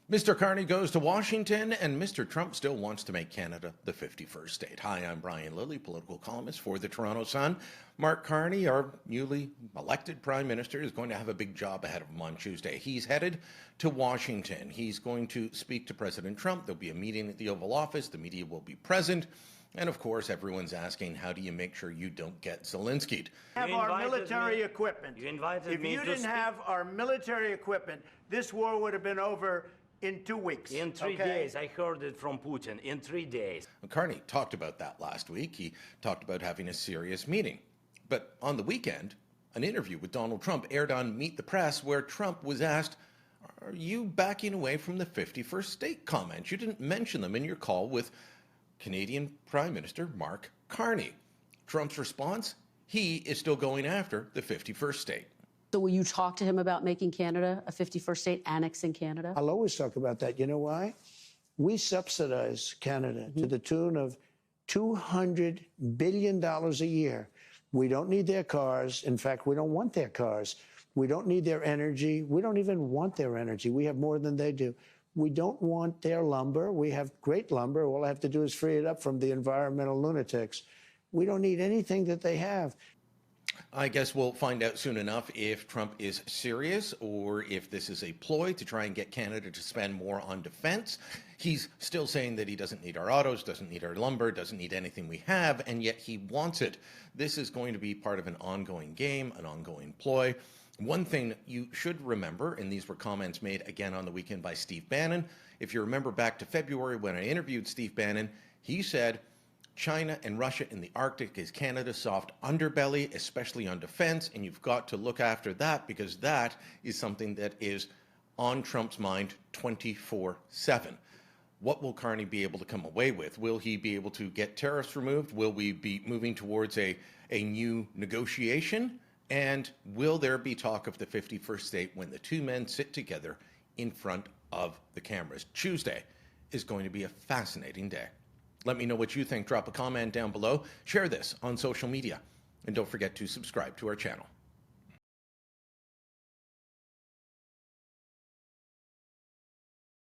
Mr. Carney goes to Washington, and Mr. Trump still wants to make Canada the 51st state. Hi, I'm Brian Lilley, political columnist for the Toronto Sun. Mark Carney, our newly elected prime minister, is going to have a big job ahead of him on Tuesday. He's headed to Washington. He's going to speak to President Trump. There'll be a meeting at the Oval Office. The media will be present. And of course, everyone's asking, how do you make sure you don't get Zelensky'd? Have our military equipment. You invited if me you to didn't speak. have our military equipment, this war would have been over in 2 weeks. In 3 days. I heard it from Putin. In 3 days. Carney talked about that last week. He talked about having a serious meeting. But on the weekend, an interview with Donald Trump aired on Meet the Press, where Trump was asked, are you backing away from the 51st state comments? You didn't mention them in your call with Canadian Prime Minister Mark Carney. Trump's response, he is still going after the 51st state. So will you talk to him about making Canada a 51st state, annexing Canada? I'll always talk about that. You know why? We subsidize Canada to the tune of $200 billion a year. We don't need their cars. In fact, we don't want their cars. We don't need their energy. We don't even want their energy. We have more than they do. We don't want their lumber. We have great lumber. All I have to do is free it up from the environmental lunatics. We don't need anything that they have. I guess we'll find out soon enough if Trump is serious or if this is a ploy to try and get Canada to spend more on defense. He's still saying that he doesn't need our autos, doesn't need our lumber, doesn't need anything we have, and yet he wants it. This is going to be part of an ongoing game, an ongoing ploy. One thing you should remember, and these were comments made again on the weekend by Steve Bannon. If you remember back to February when I interviewed Steve Bannon, he said, China and Russia in the Arctic is Canada's soft underbelly, especially on defense, and you've got to look after that because that is something that is on Trump's mind 24/7. What will Carney be able to come away with? Will he be able to get tariffs removed? Will we be moving towards a new negotiation? And will there be talk of the 51st state when the two men sit together in front of the cameras? Tuesday is going to be a fascinating day. Let me know what you think. Drop a comment down below. Share this on social media. And don't forget to subscribe to our channel.